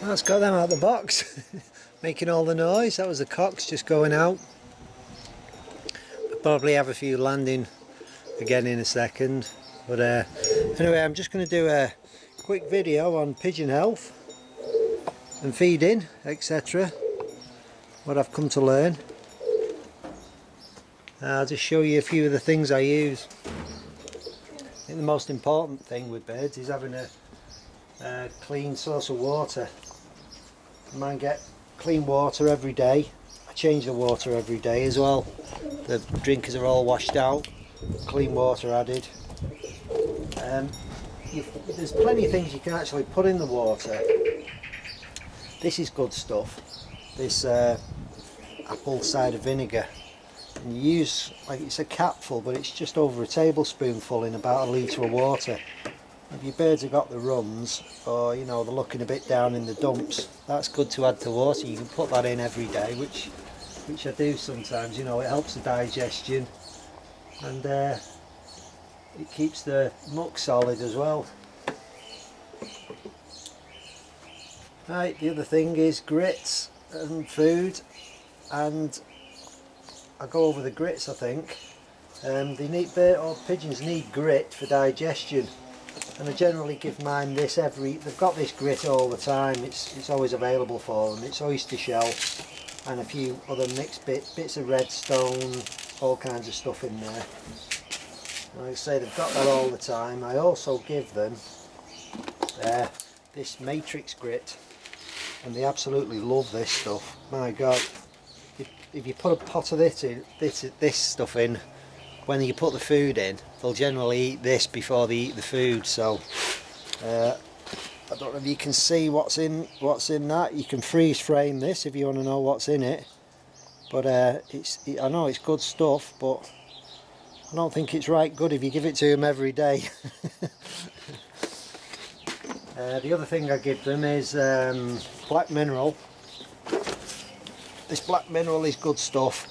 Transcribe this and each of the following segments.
Well, that's got them out of the box. Making all the noise. That was the cocks just going out. We'll probably have a few landing again in a second. But anyway, I'm just going to do a quick video on pigeon health and feeding, etc. What I've come to learn. I'll just show you a few of the things I use. I think the most important thing with birds is having a clean source of water. Mine get clean water every day. I change the water every day as well. The drinkers are all washed out, clean water added. There's plenty of things you can actually put in the water. This is good stuff. This apple cider vinegar. And you use, like, it's a capful, but it's just over a tablespoonful in about a litre of water. If your birds have got the runs, or you know they're looking a bit down in the dumps, that's good to add to water. You can put that in every day, which I do sometimes. You know, it helps the digestion, and it keeps the muck solid as well. Right, the other thing is grits and food, and I go over the grits. I think they need, pigeons need grit for digestion. And I generally give mine this they've got this grit all the time, it's always available for them. It's oyster shell and a few other mixed bits of redstone, all kinds of stuff in there. Like I say, they've got that all the time. I also give them this matrix grit, and they absolutely love this stuff. My God, if you put a pot of this stuff in, when you put the food in, they'll generally eat this before they eat the food. So I don't know if you can see what's in that. You can freeze frame this if you want to know what's in it. But I know it's good stuff, but I don't think it's right good if you give it to them every day. The other thing I give them is black mineral. This black mineral is good stuff.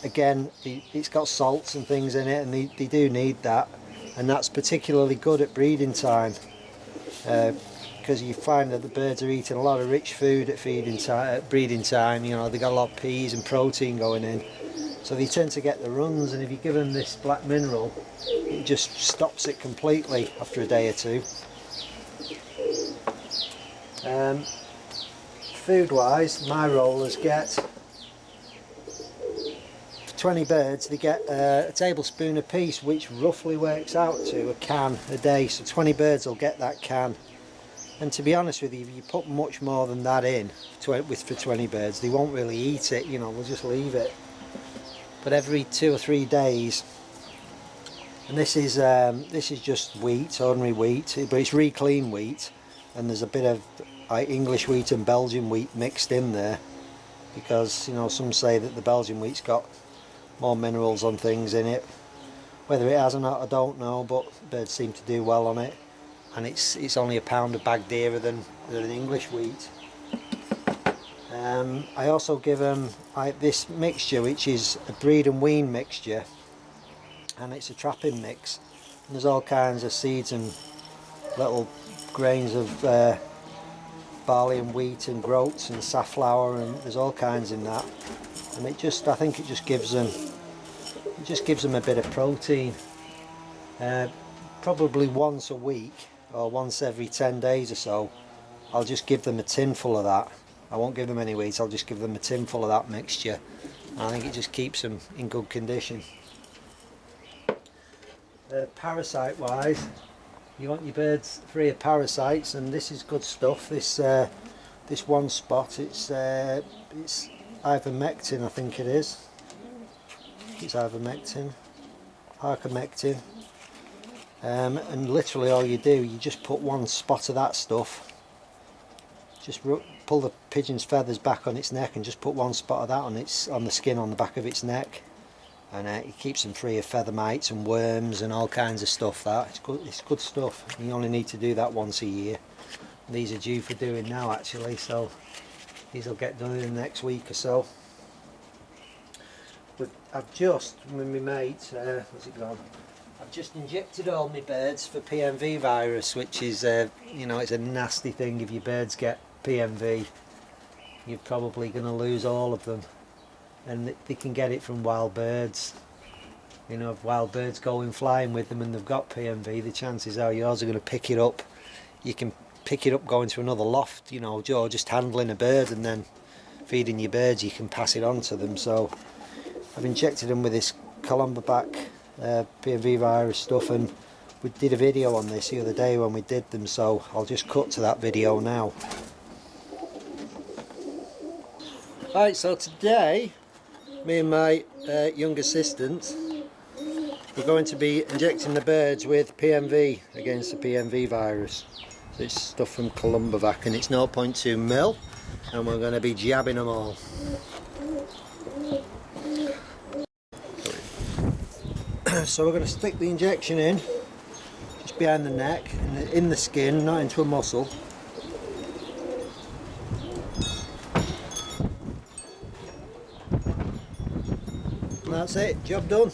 Again, it's got salts and things in it, and they do need that, and that's particularly good at breeding time, because you find that the birds are eating a lot of rich food at breeding time. You know, they got a lot of peas and protein going in, so they tend to get the runs. And if you give them this black mineral, it just stops it completely after a day or two. Food wise, my rollers get 20 birds, they get a tablespoon a piece, which roughly works out to a can a day. So 20 birds will get that can. And to be honest with you, if you put much more than that in for 20 birds, they won't really eat it. You know, they'll just leave it. But every 2 or 3 days, and this is just wheat, ordinary wheat, but it's reclean wheat, and there's a bit of English wheat and Belgian wheat mixed in there, because you know some say that the Belgian wheat's got more minerals on things in it. Whether it has or not, I don't know, but birds seem to do well on it, and it's only a pound a bag dearer than English wheat. I also give them this mixture, which is a breed and wean mixture, and it's a trapping mix, and there's all kinds of seeds and little grains of barley and wheat and groats and safflower, and there's all kinds in that. And I think it just gives them a bit of protein. Probably once a week or once every 10 days or so, I'll just give them a tin full of that. I won't give them any weeds, I'll just give them a tin full of that mixture. I think it just keeps them in good condition. Parasite wise, you want your birds free of parasites, and this is good stuff. This one spot, it's ivermectin, I think it is. It's ivermectin, arcamectin. And literally all you do, you just put one spot of that stuff, just pull the pigeon's feathers back on its neck and just put one spot of that on the skin on the back of its neck, and it keeps them free of feather mites and worms and all kinds of stuff. It's good stuff. You only need to do that once a year. These are due for doing now actually, so these will get done in the next week or so. But I've just, with my mate, where's it gone? I've just injected all my birds for PMV virus, which is, you know, it's a nasty thing. If your birds get PMV, you're probably going to lose all of them. And they can get it from wild birds. You know, if wild birds go in flying with them and they've got PMV, the chances are yours are going to pick it up. You can pick it up going to another loft, you know, or just handling a bird and then feeding your birds, you can pass it on to them. So I've injected them with this Columbabac PMV virus stuff, and we did a video on this the other day when we did them, so I'll just cut to that video now. Alright, so today me and my young assistant, we're going to be injecting the birds with PMV against the PMV virus. So it's stuff from Columbabac and it's 0.2 mil, and we're going to be jabbing them all. So we're going to stick the injection in just behind the neck, in the skin, not into a muscle. And that's it, job done.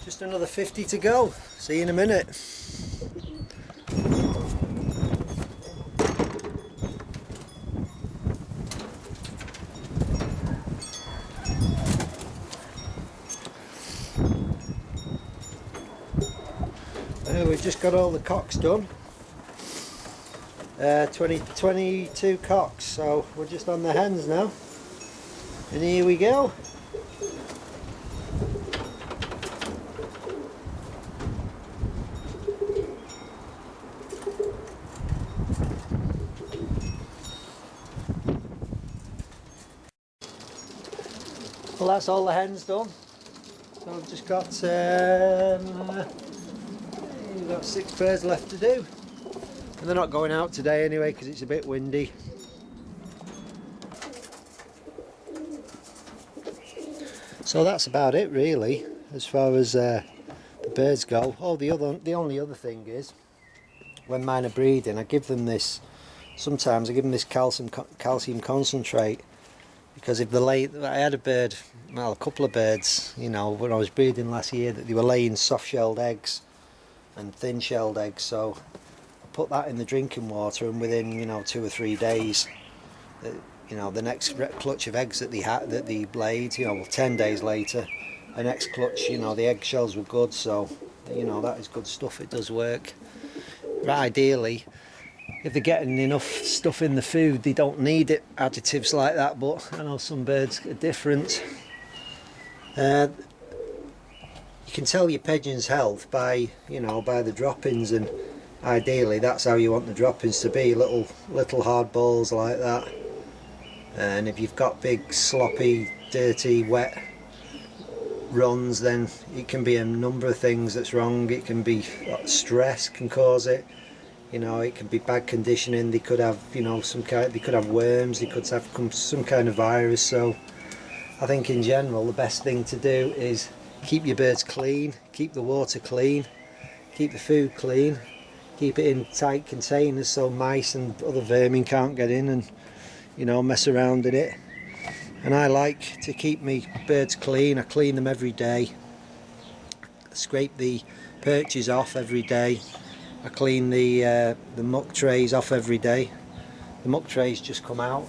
Just another 50 to go. See you in a minute. We've just got all the cocks done. 22 cocks, so we're just on the hens now. And here we go. Well, that's all the hens done. So we've just got we've got 6 pairs left to do, and they're not going out today anyway because it's a bit windy. So that's about it really as far as the birds go. Oh, the only other thing is, when mine are breeding, I give them this. Sometimes I give them this calcium concentrate, because if I had a bird, well, a couple of birds, you know, when I was breeding last year, that they were laying soft-shelled eggs and thin-shelled eggs, so I put that in the drinking water, and within, you know, 2 or 3 days, you know, the next clutch of eggs that they laid, you know, well, 10 days later, the next clutch, you know, the eggshells were good. So, you know, that is good stuff. It does work. But ideally, if they're getting enough stuff in the food, they don't need additives like that, but I know some birds are different. You can tell your pigeon's health by, you know, by the droppings, and ideally that's how you want the droppings to be, little hard balls like that. And if you've got big sloppy, dirty, wet runs, then it can be a number of things that's wrong. It can be stress can cause it. You know, it could be bad conditioning. They could have, you know, they could have worms. They could have some kind of virus. So I think in general the best thing to do is keep your birds clean, keep the water clean, keep the food clean, keep it in tight containers so mice and other vermin can't get in and, you know, mess around in it. And I like to keep my birds clean. I clean them every day. I scrape the perches off every day. I clean the muck trays off every day. The muck trays just come out,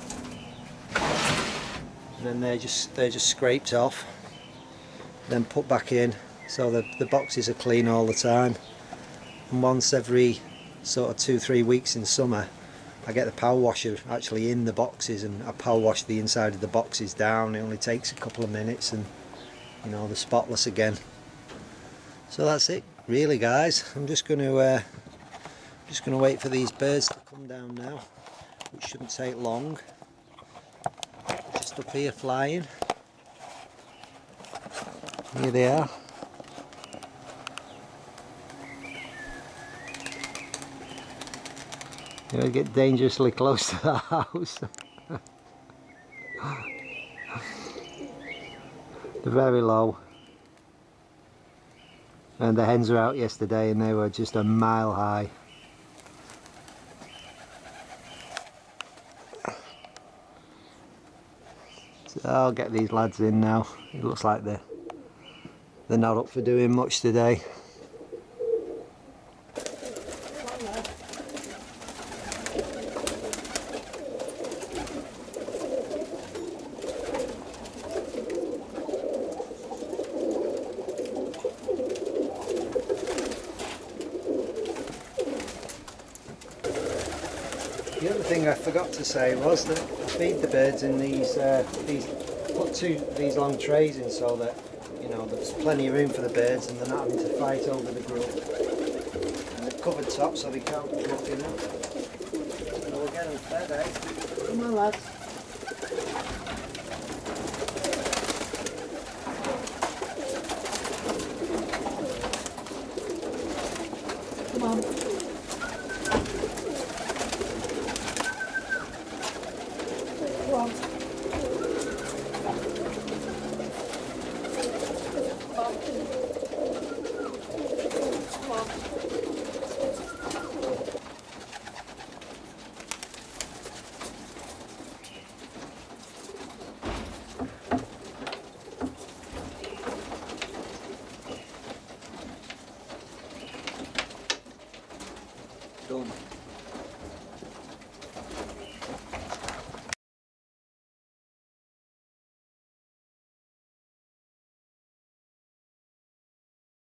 and then they're just scraped off, then put back in, so the boxes are clean all the time. And once every sort of 2-3 weeks in summer, I get the power washer actually in the boxes, and I power wash the inside of the boxes down. It only takes a couple of minutes, and you know, they're spotless again. So that's it really, guys. I'm just going to wait for these birds to come down now, which shouldn't take long. Just up here flying. Here they are. You know, get dangerously close to the house. They're very low. And the hens were out yesterday and they were just a mile high. So I'll get these lads in now. It looks like they're not up for doing much today. The other thing I forgot to say was that I feed the birds in these these long trays in, so that, you know, there's plenty of room for the birds and they're not having to fight over the grub. And they're covered top so they can't be looking up. So we'll get them fed, eh? Come on, lads. Come on. Done.